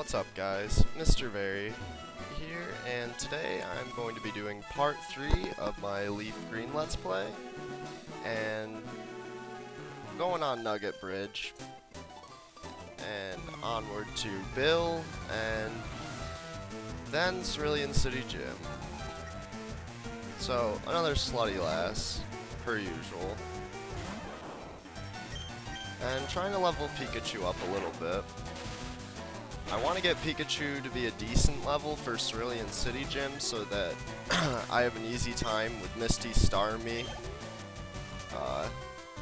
What's up guys, MrVerry here, and today I'm going to be doing part 3 of my LeafGreen Let's Play, and going on Nugget Bridge, and onward to Bill, and then Cerulean City Gym. So, another slutty lass, per usual, and trying to level Pikachu up a little bit. I want to get Pikachu to be a decent level for Cerulean City Gym so that I have an easy time with Misty Starmie.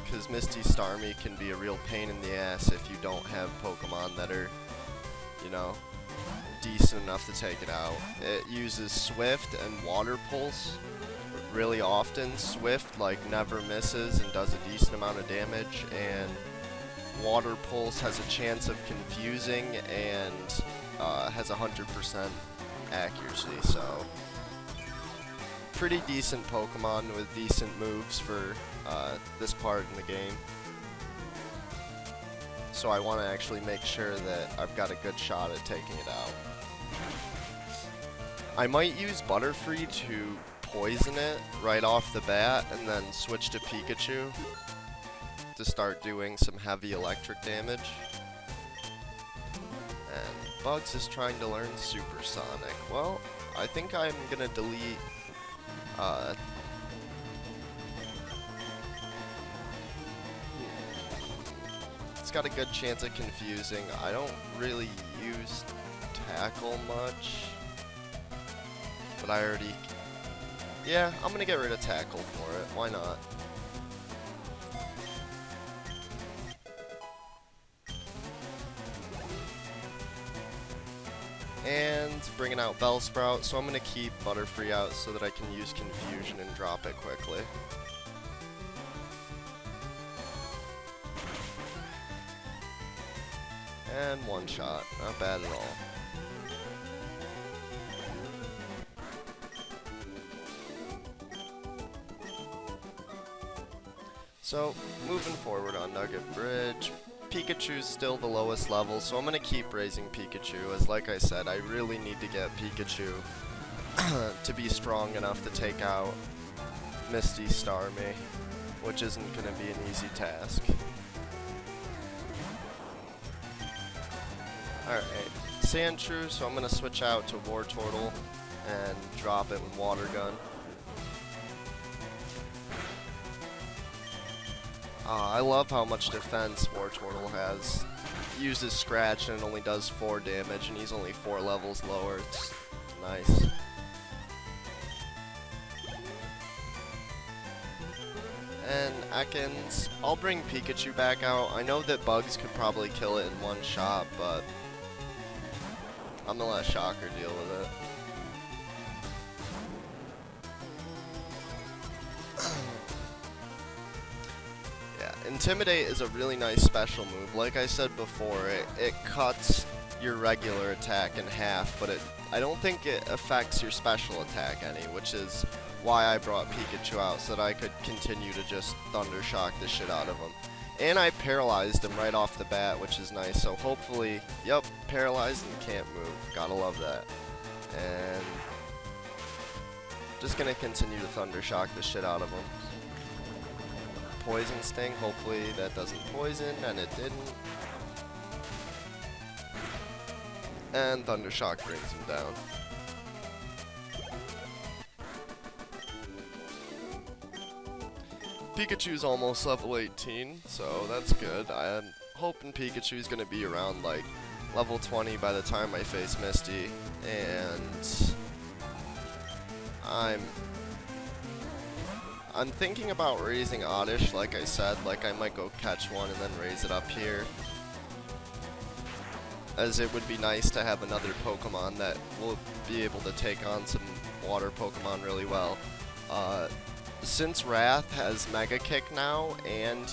Because Misty Starmie can be a real pain in the ass if you don't have Pokemon that are, you know, decent enough to take it out. It uses Swift and Water Pulse really often. Swift, like, never misses and does a decent amount of damage, and Water Pulse has a chance of confusing and has 100% accuracy, so pretty decent Pokemon with decent moves for this part in the game. So I want to actually make sure that I've got a good shot at taking it out. I might use Butterfree to poison it right off the bat and then switch to Pikachu to start doing some heavy electric damage. And Bugs is trying to learn Supersonic. Well, I think I'm gonna delete it's got a good chance of confusing. I don't really use Tackle much, but I already, yeah, I'm gonna get rid of Tackle for it. Why not? And bringing out Bellsprout, so I'm going to keep Butterfree out so that I can use Confusion and drop it quickly. And one shot, not bad at all. So, moving forward on Nugget Bridge, Pikachu's still the lowest level, so I'm going to keep raising Pikachu, as like I said, I really need to get Pikachu to be strong enough to take out Misty Starmie, which isn't going to be an easy task. Alright, Sandshrew, so I'm going to switch out to Wartortle and drop it with Water Gun. I love how much defense Wartortle has. He uses Scratch and it only does 4 damage, and he's only 4 levels lower. It's nice. And Ekans, I'll bring Pikachu back out. I know that Bugs could probably kill it in one shot, but I'm gonna let Shocker deal with it. Intimidate is a really nice special move. Like I said before, it cuts your regular attack in half, but I don't think it affects your special attack any, which is why I brought Pikachu out, so that I could continue to just Thunder Shock the shit out of him. And I paralyzed him right off the bat, which is nice, so hopefully, yep, paralyzed and can't move. Gotta love that. And just gonna continue to Thunder Shock the shit out of him. Poison Sting, hopefully that doesn't poison, and it didn't. And Thunder Shock brings him down. Pikachu's almost level 18, so that's good. I'm hoping Pikachu's gonna be around like level 20 by the time I face Misty, and I'm thinking about raising Oddish, like I said. Like, I might go catch one and then raise it up here, as it would be nice to have another Pokemon that will be able to take on some water Pokemon really well. Since Wrath has Mega Kick now, and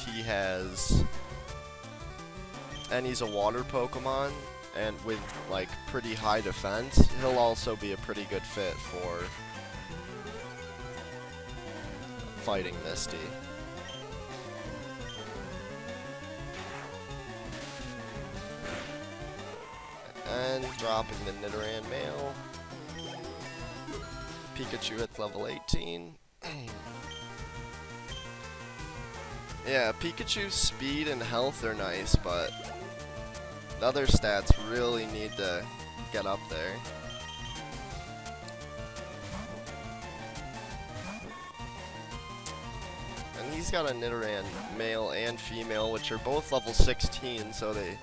he's a water Pokemon, and with like pretty high defense, he'll also be a pretty good fit for fighting Misty. and dropping the Nidoran male. Pikachu at level 18. Yeah, Pikachu's speed and health are nice, but the other stats really need to get up there. And he's got a Nidoran male and female, which are both level 16, so they,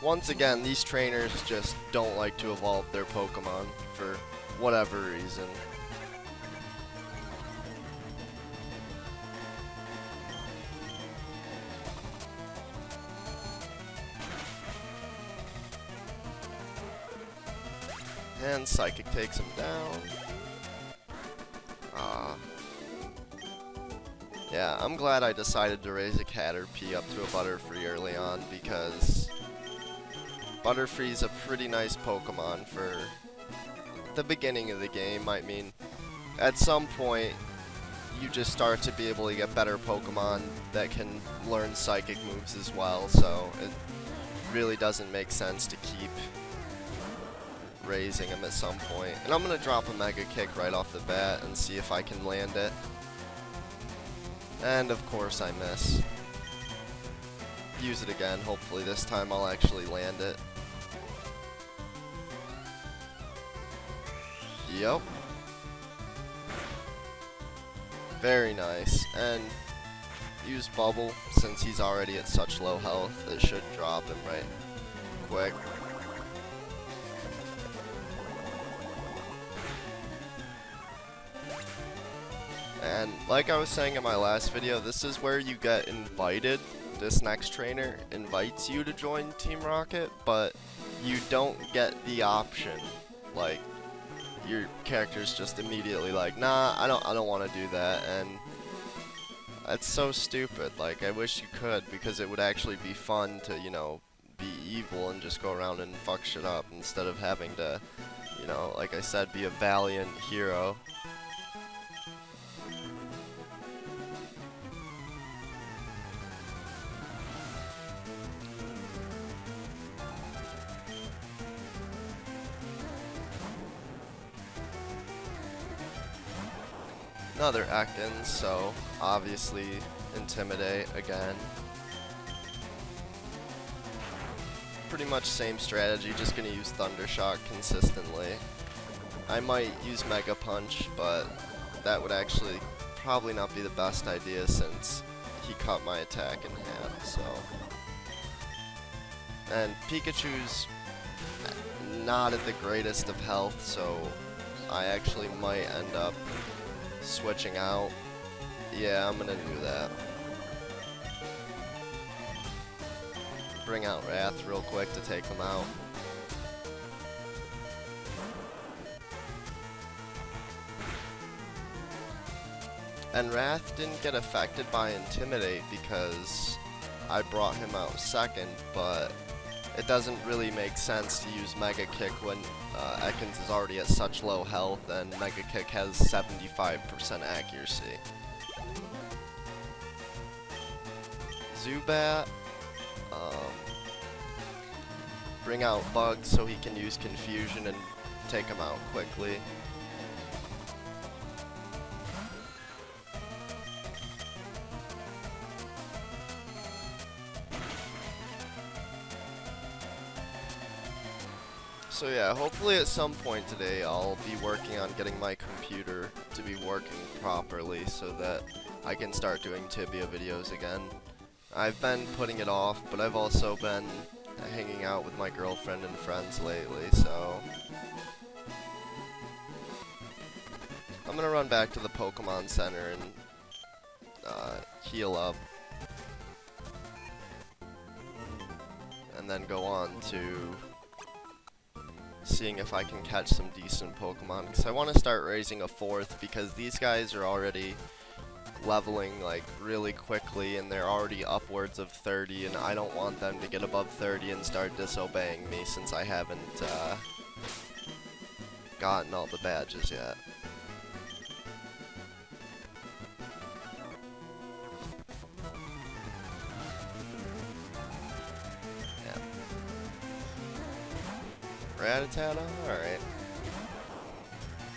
once again, these trainers just don't like to evolve their Pokemon for whatever reason. And Psychic takes him down. Yeah, I'm glad I decided to raise a Caterpie up to a Butterfree early on, because Butterfree's a pretty nice Pokemon for the beginning of the game. I mean, at some point, you just start to be able to get better Pokemon that can learn Psychic moves as well, so it really doesn't make sense to keep raising him at some point. And I'm going to drop a Mega Kick right off the bat and see if I can land it. And of course I miss. Use it again. Hopefully this time I'll actually land it. Yup. Very nice. And use Bubble since he's already at such low health. It should drop him right quick. And like I was saying in my last video, this is where you get invited. This next trainer invites you to join Team Rocket, but you don't get the option. Like, your character's just immediately like, nah, I don't want to do that, and that's so stupid. Like, I wish you could, because it would actually be fun to, you know, be evil and just go around and fuck shit up instead of having to, you know, like I said, be a valiant hero. Another Ekans, so obviously Intimidate again. Pretty much same strategy, just gonna use Thunder Shock consistently. I might use Mega Punch, but that would actually probably not be the best idea since he cut my attack in half, so. And Pikachu's not at the greatest of health, so I actually might end up switching out. Yeah, I'm gonna do that. Bring out Wrath real quick to take him out. And Wrath didn't get affected by Intimidate because I brought him out second, but it doesn't really make sense to use Mega Kick when Ekans is already at such low health and Mega Kick has 75% accuracy. Zubat, bring out Bug so he can use Confusion and take him out quickly. So yeah, hopefully at some point today I'll be working on getting my computer to be working properly so that I can start doing Tibia videos again. I've been putting it off, but I've also been hanging out with my girlfriend and friends lately, so I'm gonna run back to the Pokemon Center and heal up. And then go on to seeing if I can catch some decent Pokemon, because I want to start raising a fourth, because these guys are already leveling like really quickly and they're already upwards of 30, and I don't want them to get above 30 and start disobeying me since I haven't gotten all the badges yet. Rattata? Alright.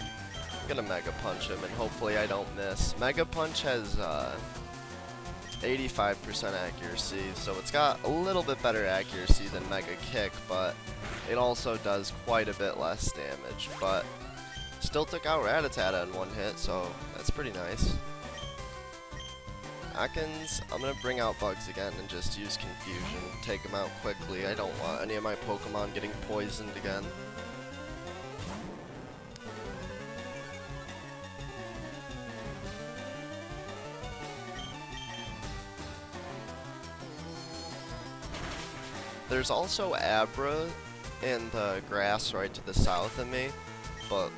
I'm gonna Mega Punch him and hopefully I don't miss. Mega Punch has 85% accuracy, so it's got a little bit better accuracy than Mega Kick, but it also does quite a bit less damage. But still took out Rattata in one hit, so that's pretty nice. Atkins, I'm gonna bring out Bugs again and just use Confusion. Take him out quickly. I don't want any of my Pokemon getting poisoned again. There's also Abra in the grass right to the south of me, but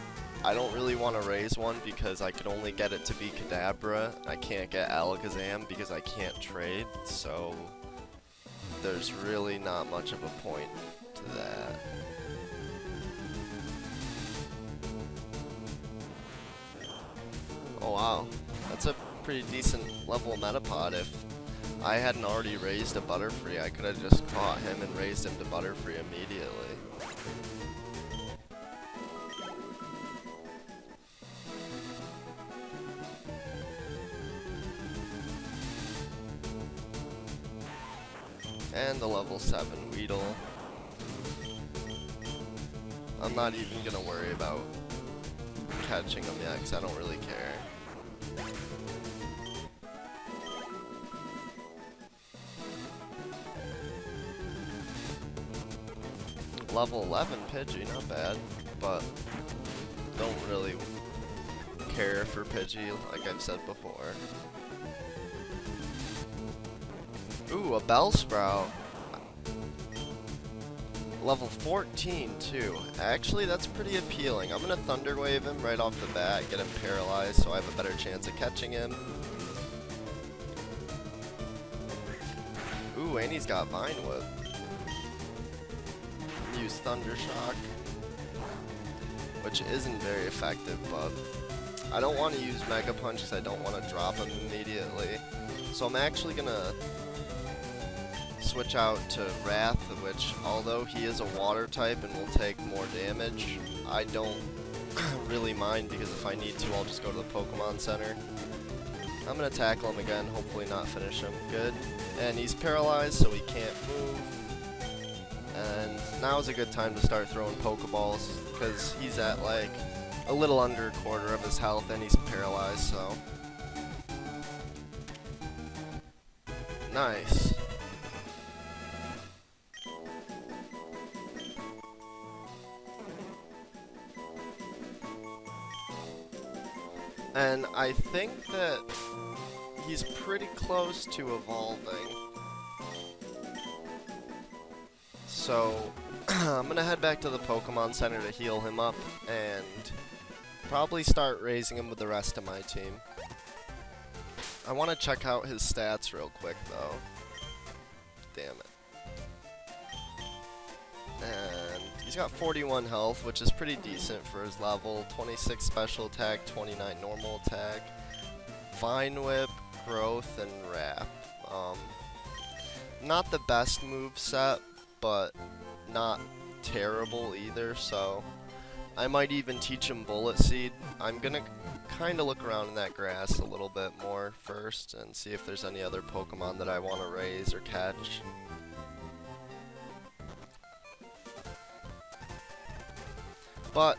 I don't really want to raise one because I could only get it to be Kadabra. I can't get Alakazam because I can't trade, so there's really not much of a point to that. Oh wow, that's a pretty decent level Metapod. If I hadn't already raised a Butterfree, I could have just caught him and raised him to Butterfree immediately. And the level 7 Weedle. I'm not even gonna worry about catching him yet, because I don't really care. Level 11 Pidgey, not bad, but don't really care for Pidgey, like I've said before. Ooh, a Bellsprout. Level 14 too. Actually, that's pretty appealing. I'm gonna Thunder Wave him right off the bat, get him paralyzed so I have a better chance of catching him. Ooh, and he's got Vine Whip. Use Thunder Shock, which isn't very effective, but I don't want to use Mega Punch because I don't want to drop him immediately. So I'm actually gonna switch out to Wrath, which, although he is a water type and will take more damage, I don't really mind because if I need to, I'll just go to the Pokemon Center. I'm gonna tackle him again, hopefully not finish him. Good. And he's paralyzed, so he can't move. And now is a good time to start throwing Pokeballs because he's at like a little under a quarter of his health and he's paralyzed, so. Nice. And I think that he's pretty close to evolving. So, I'm gonna head back to the Pokemon Center to heal him up and probably start raising him with the rest of my team. I want to check out his stats real quick though. Damn it. And he's got 41 health, which is pretty decent for his level. 26 special attack, 29 normal attack. Vine Whip, Growth, and Wrap. Not the best move set, but not terrible either, so I might even teach him Bullet Seed. I'm gonna kind of look around in that grass a little bit more first and see if there's any other Pokemon that I want to raise or catch. But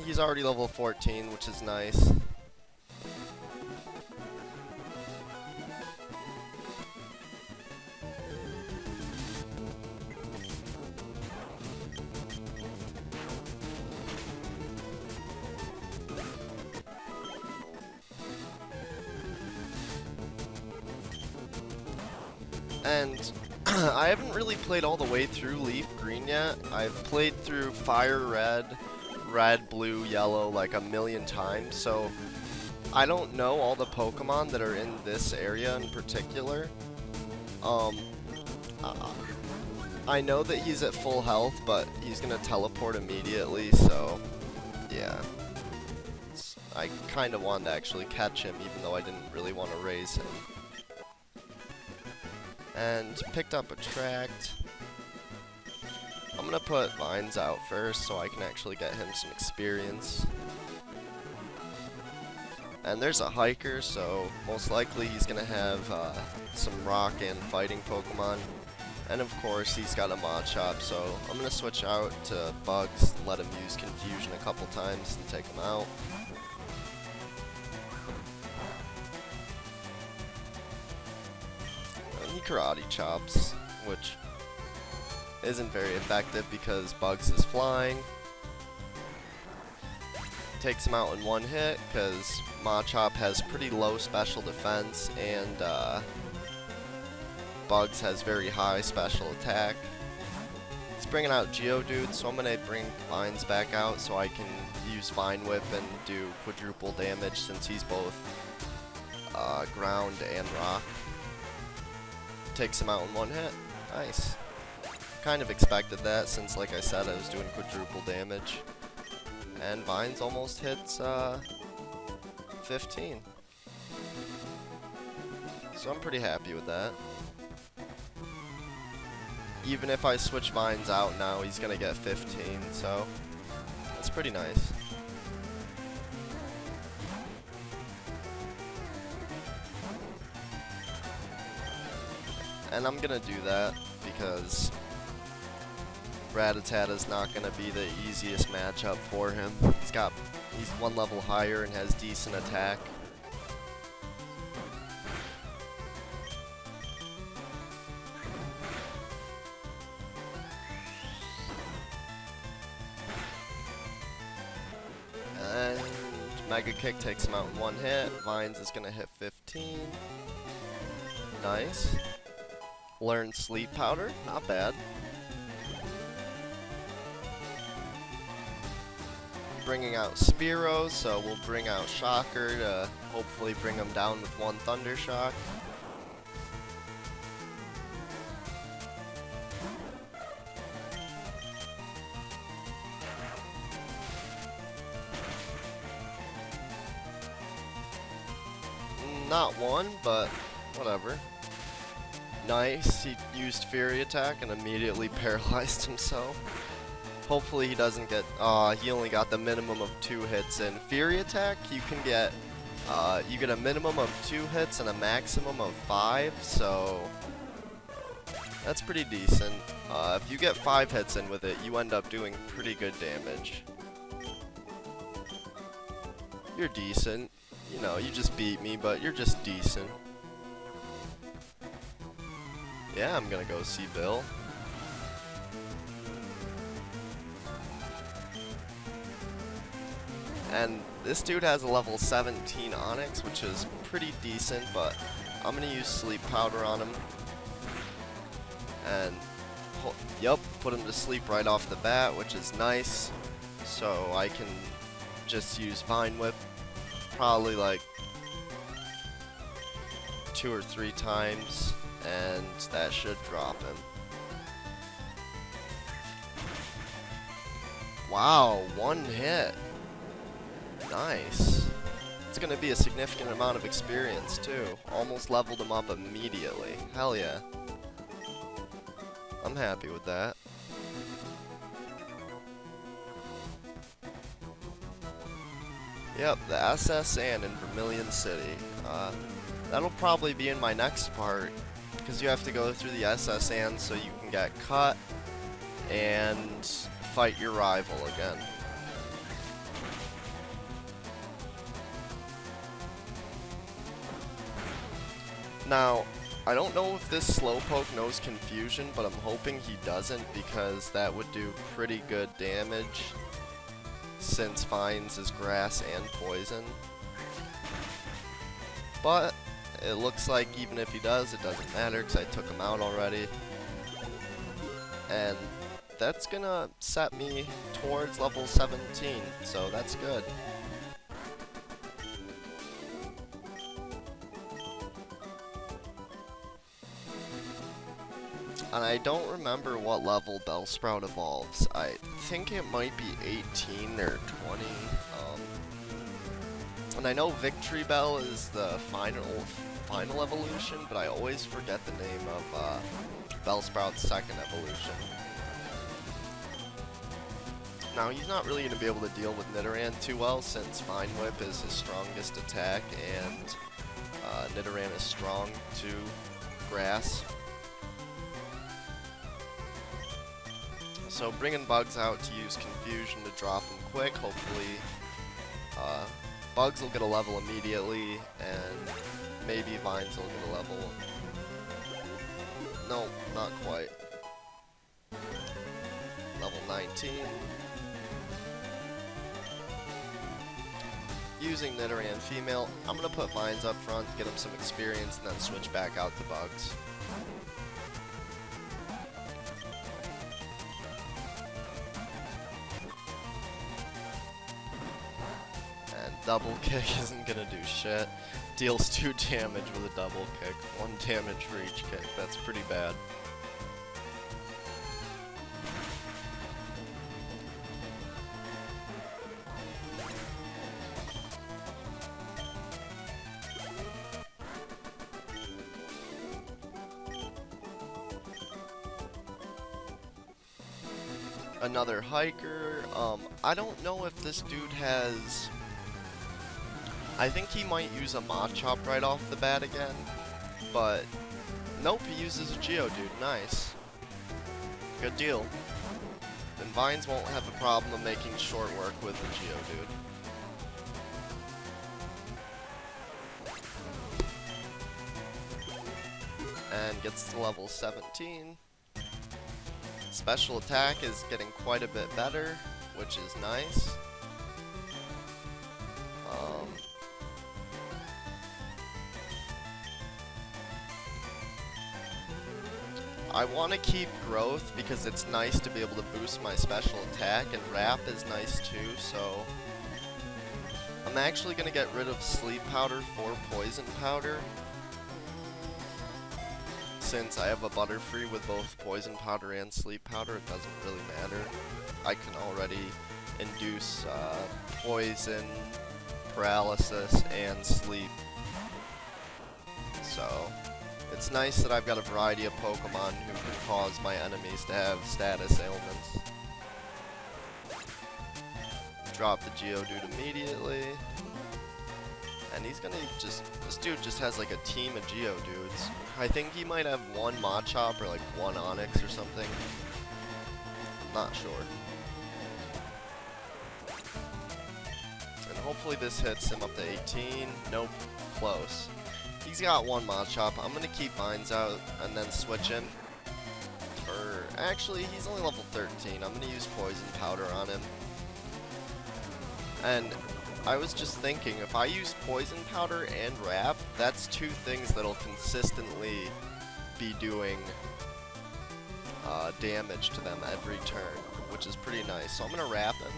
he's already level 14, which is nice. And I haven't really played all the way through Leaf Green yet. I've played through Fire Red, Red, Blue, Yellow like a million times, so I don't know all the Pokemon that are in this area in particular. I know that he's at full health, but he's gonna teleport immediately, so yeah. I kind of wanted to actually catch him, even though I didn't really want to raise him. And picked up a Tract. I'm gonna put Vines out first so I can actually get him some experience. And there's a hiker, so most likely he's gonna have some rock and fighting Pokemon. And of course he's got a Machop, so I'm gonna switch out to Bugs, let him use Confusion a couple times and take him out. And he Karate Chops, which isn't very effective because Bugs is flying. Takes him out in one hit because Machop has pretty low special defense and Bugs has very high special attack. He's bringing out Geodude, so I'm going to bring Vines back out so I can use Vine Whip and do quadruple damage since he's both ground and rock. Takes him out in one hit. Nice. Kind of expected that since, like I said, I was doing quadruple damage. And Vines almost hits 15. So I'm pretty happy with that. Even if I switch Vines out now, he's gonna get 15, so that's pretty nice. And I'm gonna do that because Rattata is not gonna be the easiest matchup for him. He's one level higher and has decent attack. And Mega Kick takes him out in one hit. Vines is gonna hit 15. Nice. Learn Sleep Powder, not bad. Bringing out Spearow, so we'll bring out Shocker to hopefully bring him down with one Thunder Shock. Not one, but whatever. Nice, he used Fury Attack and immediately paralyzed himself. Hopefully he doesn't get, he only got the minimum of 2 hits in. Fury Attack, you can get, you get a minimum of 2 hits and a maximum of 5, so that's pretty decent. If you get 5 hits in with it, you end up doing pretty good damage. You're decent. You know, you just beat me, but you're just decent. Yeah, I'm gonna go see Bill. And this dude has a level 17 Onyx, which is pretty decent, but I'm gonna use Sleep Powder on him. And, yep, put him to sleep right off the bat, which is nice. So I can just use Vine Whip probably like 2 or 3 times, and that should drop him. Wow, 1 hit. Nice. It's gonna be a significant amount of experience too. Almost leveled him up immediately. Hell yeah. I'm happy with that. Yep, the SS Sand in Vermilion City. That'll probably be in my next part, because you have to go through the SS Sand so you can get cut and fight your rival again. Now, I don't know if this Slowpoke knows Confusion, but I'm hoping he doesn't, because that would do pretty good damage since Vines is grass and poison. But it looks like even if he does, it doesn't matter because I took him out already. And that's gonna set me towards level 17, so that's good. And I don't remember what level Bellsprout evolves. I think it might be 18 or 20. And I know Victory Bell is the final evolution, but I always forget the name of Bellsprout's second evolution. Now, he's not really going to be able to deal with Nidoran too well, since Vine Whip is his strongest attack, and Nidoran is strong to grass. So bringing Bugs out to use Confusion to drop him quick. Hopefully Bugs will get a level immediately, and maybe Vines will get a level. No, not quite. Level 19. Using Nidoran female, I'm going to put Vines up front to get him some experience and then switch back out to Bugs. And double kick isn't going to do shit. Deals 2 damage with a double kick, 1 damage for each kick. That's pretty bad. Another hiker. I don't know if this dude has... I think he might use a Machop right off the bat again, but nope, he uses a Geodude. Nice. Good deal. Then Vines won't have a problem of making short work with the Geodude. And gets to level 17. Special attack is getting quite a bit better, which is nice. I want to keep growth because it's nice to be able to boost my special attack, and wrap is nice too, so I'm actually going to get rid of sleep powder for poison powder. Since I have a Butterfree with both poison powder and sleep powder, it doesn't really matter. I can already induce poison, paralysis, and sleep. So it's nice that I've got a variety of Pokemon who can cause my enemies to have status ailments. Drop the Geodude immediately. And he's gonna just... This dude just has like a team of Geodudes. I think he might have 1 Machop or like 1 Onix or something. Not sure. And hopefully this hits him up to 18. Nope. Close. He's got 1 Machop. I'm gonna keep Vines out and then switch him. Or actually, he's only level 13. I'm gonna use Poison Powder on him. And I was just thinking, if I use Poison Powder and Wrap, that's 2 things that'll consistently be doing damage to them every turn, which is pretty nice. So I'm gonna Wrap him.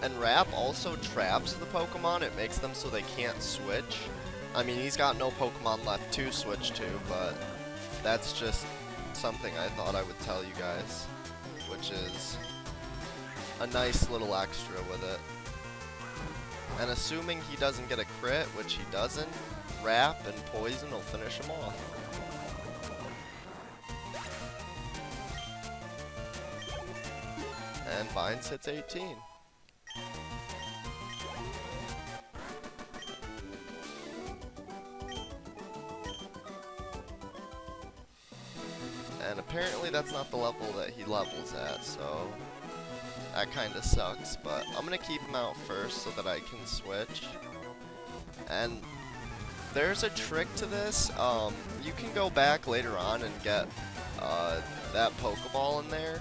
And Wrap also traps the Pokemon. It makes them so they can't switch. I mean, he's got no Pokemon left to switch to, but that's just something I thought I would tell you guys, which is a nice little extra with it. And assuming he doesn't get a crit, which he doesn't, Wrap and Poison will finish him off. And Vines hits 18. And apparently that's not the level that he levels at, so that kind of sucks, but I'm going to keep him out first so that I can switch. And there's a trick to this. You can go back later on and get that Pokeball in there,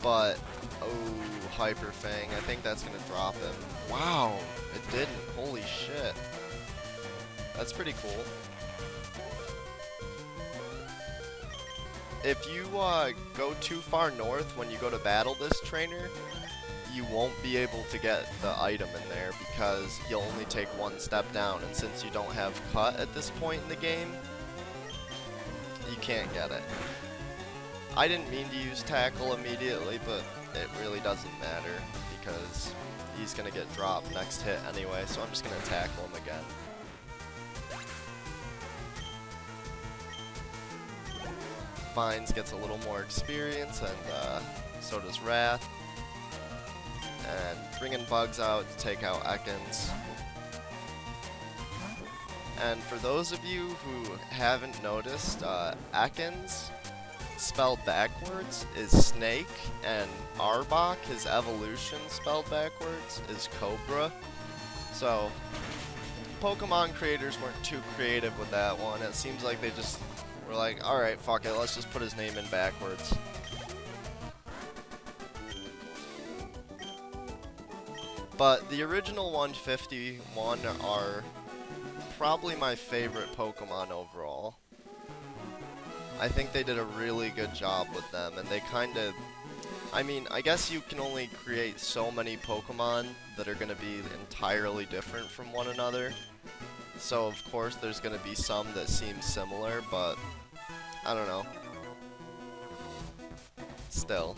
but, oh, Hyper Fang, I think that's going to drop him. Wow, it didn't. Holy shit. That's pretty cool. If you go too far north when you go to battle this trainer, you won't be able to get the item in there because he'll only take 1 step down, and since you don't have Cut at this point in the game, you can't get it. I didn't mean to use Tackle immediately, but it really doesn't matter because he's going to get dropped next hit anyway, so I'm just going to tackle him again. Vines gets a little more experience, and so does Wrath. And bringing Bugs out to take out Ekans. And for those of you who haven't noticed, Ekans, spelled backwards, is Snake, and Arbok, his evolution spelled backwards, is Cobra. So, Pokemon creators weren't too creative with that one. It seems like they just were like, alright, fuck it, let's just put his name in backwards. But the original 151 are probably my favorite Pokemon overall. I think they did a really good job with them, and they kind of... I mean, I guess you can only create so many Pokemon that are going to be entirely different from one another. So, of course, there's going to be some that seem similar, but... I don't know. Still.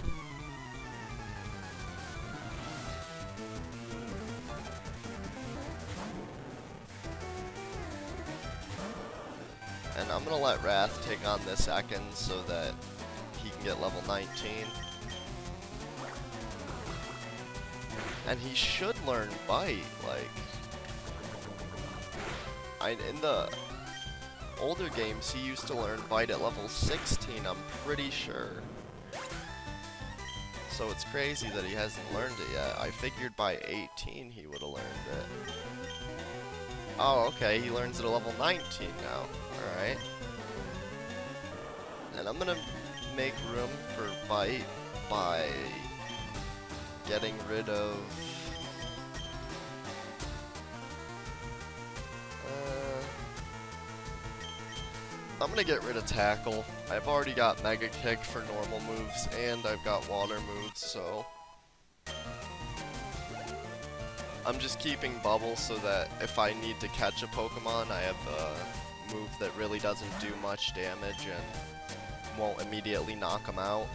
And I'm going to let Wrath take on this Ekans so that he can get level 19. And he should learn Bite, like... in the older games, he used to learn Bite at level 16, I'm pretty sure. So it's crazy that he hasn't learned it yet. I figured by 18 he would have learned it. Oh, okay, he learns it at level 19 now. Alright. And I'm gonna make room for Bite by getting rid of... I'm gonna get rid of Tackle. I've already got Mega Kick for normal moves, and I've got Water moves, so... I'm just keeping Bubble so that if I need to catch a Pokemon, I have a move that really doesn't do much damage and won't immediately knock them out.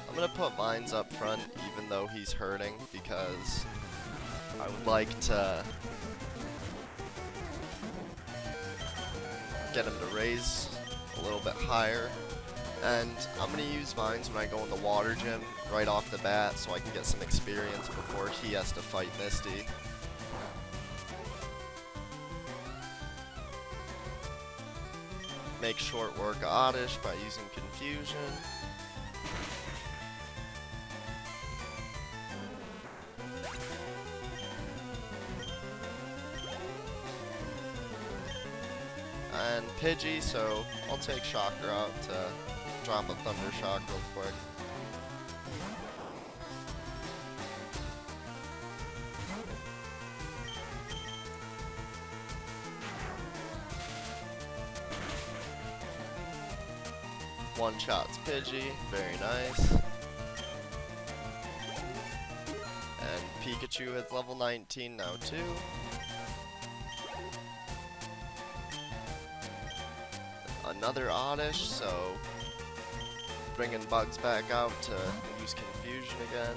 I'm gonna put Vines up front even though he's hurting because I would like to get him to raise a little bit higher. And I'm gonna use Vines when I go in the water gym right off the bat so I can get some experience before he has to fight Misty. Make short work of Oddish by using Confusion. And Pidgey, so I'll take Shocker out to drop a Thunder Shock real quick. One shots Pidgey, very nice. And Pikachu is level 19 now too. Another Oddish, so bringing Bugs back out to use Confusion again.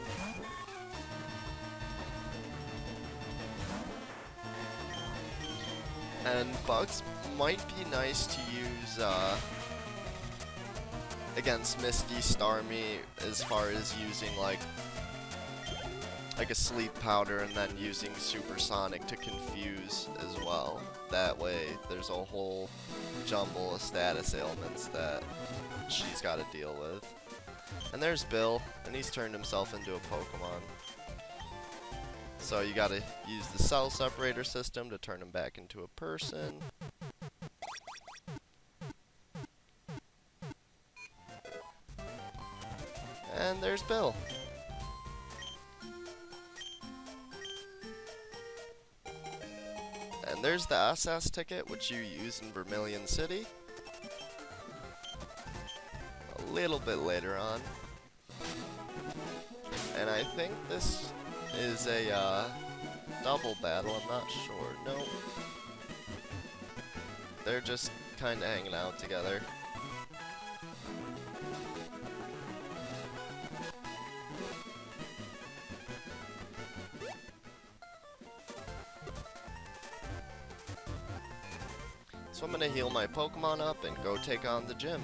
And Bugs might be nice to use against Misty, Starmie, as far as using like a sleep powder and then using Supersonic to confuse as well. That way there's a whole jumble of status ailments that she's got to deal with. And there's Bill, and he's turned himself into a Pokemon. So you gotta use the cell separator system to turn him back into a person. And there's Bill. And there's the SS ticket, which you use in Vermilion City. A little bit later on. And I think this is a double battle, I'm not sure. No. They're just kind of hanging out together. So I'm gonna heal my Pokemon up and go take on the gym.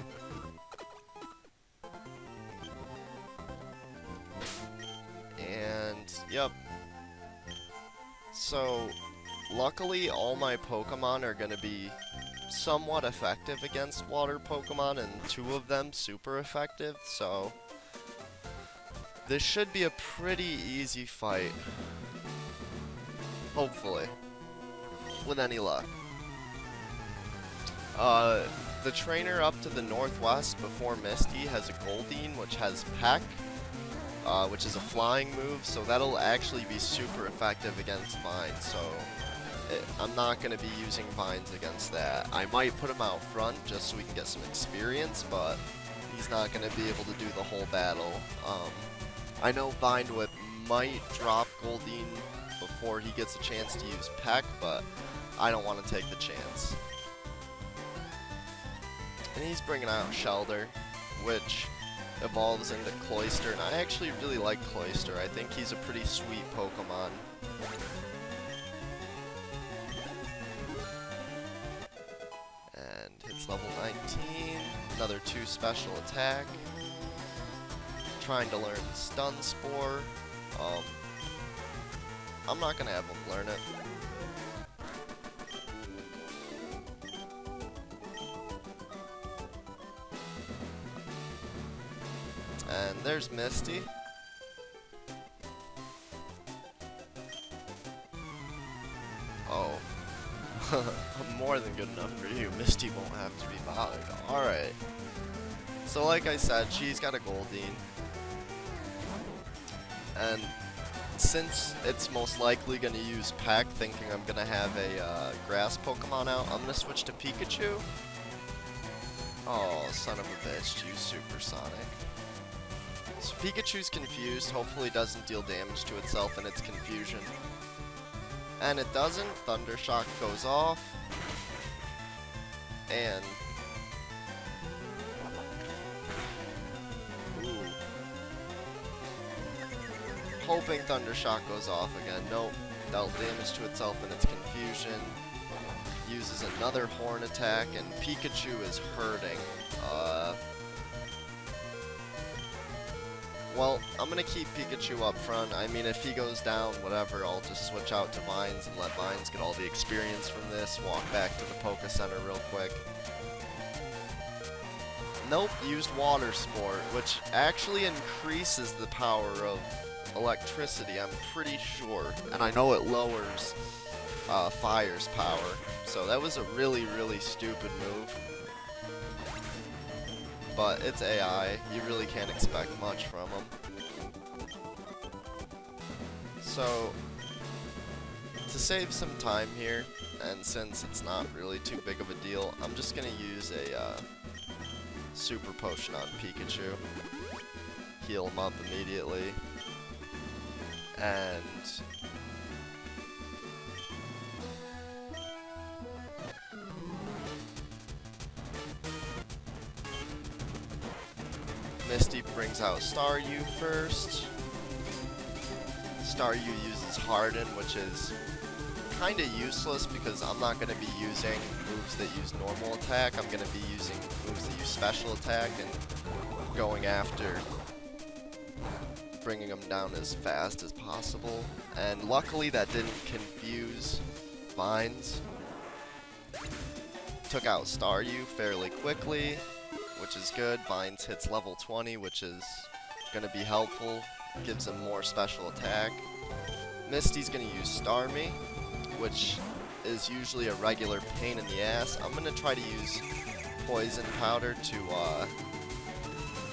And, yep. So, luckily all my Pokemon are gonna be somewhat effective against water Pokemon, and 2 of them super effective, so this should be a pretty easy fight. Hopefully. With any luck. The trainer up to the northwest before Misty has a Goldeen, which has Peck, which is a flying move, so that'll actually be super effective against Vines, so I'm not going to be using Vines against that. I might put him out front just so we can get some experience, but he's not going to be able to do the whole battle. I know Vine Whip might drop Goldeen before he gets a chance to use Peck, but I don't want to take the chance. And he's bringing out Shelter, which evolves into Cloyster, and I actually really like Cloyster. I think he's a pretty sweet Pokemon. And hits level 19, another 2 special attack. Trying to learn Stun Spore. I'm not gonna have him learn it. And there's Misty. Oh. More than good enough for you. Misty won't have to be bothered. Alright. So like I said, she's got a Goldeen. And since it's most likely going to use Peck, thinking I'm going to have a grass Pokemon out, I'm going to switch to Pikachu. Oh, son of a bitch, use Supersonic. So Pikachu's confused, hopefully doesn't deal damage to itself in its confusion. And it doesn't, Thundershock goes off. And... ooh. Hoping Thundershock goes off again. Nope, dealt damage to itself in its confusion. Uses another Horn attack, and Pikachu is hurting. Well, I'm gonna keep Pikachu up front. I mean, if he goes down, whatever, I'll just switch out to Vines and let Vines get all the experience from this. Walk back to the Poké Center real quick. Nope, used Water Sport, which actually increases the power of electricity, I'm pretty sure. And I know it lowers Fire's power. So that was a really, really stupid move. But it's AI, you really can't expect much from them. So, to save some time here, and since it's not really too big of a deal, I'm just going to use a Super Potion on Pikachu. Heal him up immediately. And... Misty brings out Staryu first. Staryu uses Harden, which is kind of useless because I'm not going to be using moves that use normal attack. I'm going to be using moves that use special attack and going after bringing them down as fast as possible. And luckily that didn't confuse Vines. Took out Staryu fairly quickly, which is good. Vines hits level 20, which is going to be helpful. Gives him more special attack. Misty's going to use Starmie, which is usually a regular pain in the ass. I'm going to try to use Poison Powder to,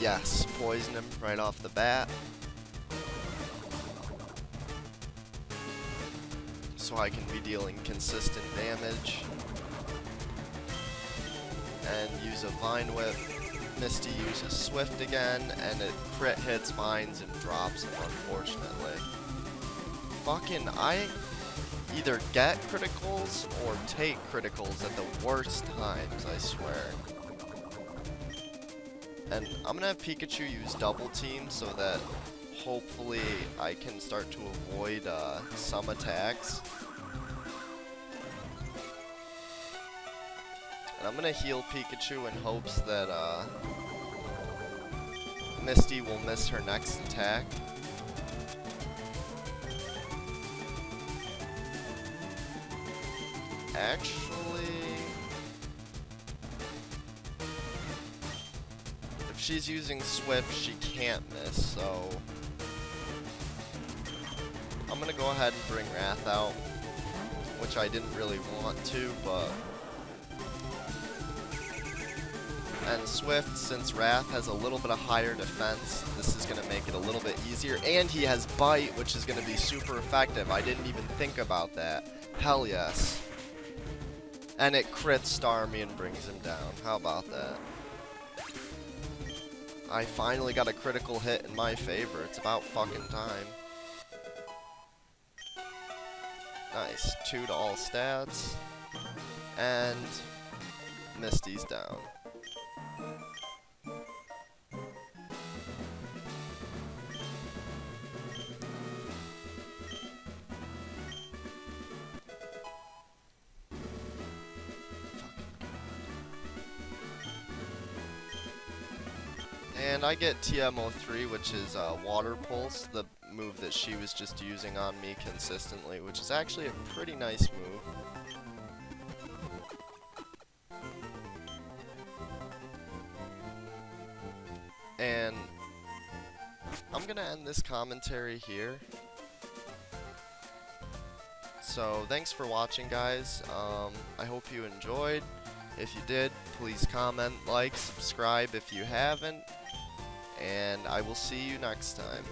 yes, poison him right off the bat. So I can be dealing consistent damage. And use a Vine Whip. Misty uses Swift again, and it crit hits Vines and drops him, unfortunately. Fucking, either get criticals or take criticals at the worst times, I swear. And I'm gonna have Pikachu use double team so that hopefully I can start to avoid some attacks. And I'm gonna heal Pikachu in hopes that Misty will miss her next attack. Actually, if she's using Swift, she can't miss, so I'm gonna go ahead and bring Wrath out, which I didn't really want to, but... And Swift, since Wrath has a little bit of higher defense, this is going to make it a little bit easier. And he has Bite, which is going to be super effective. I didn't even think about that. Hell yes. And it crits Starmie and brings him down. How about that? I finally got a critical hit in my favor. It's about fucking time. Nice. 2 to all stats. And Misty's down. And I get TMO3, which is Water Pulse, the move that she was just using on me consistently, which is actually a pretty nice move. And I'm gonna end this commentary here. So thanks for watching, guys. I hope you enjoyed. If you did, please comment, like, subscribe if you haven't. And I will see you next time.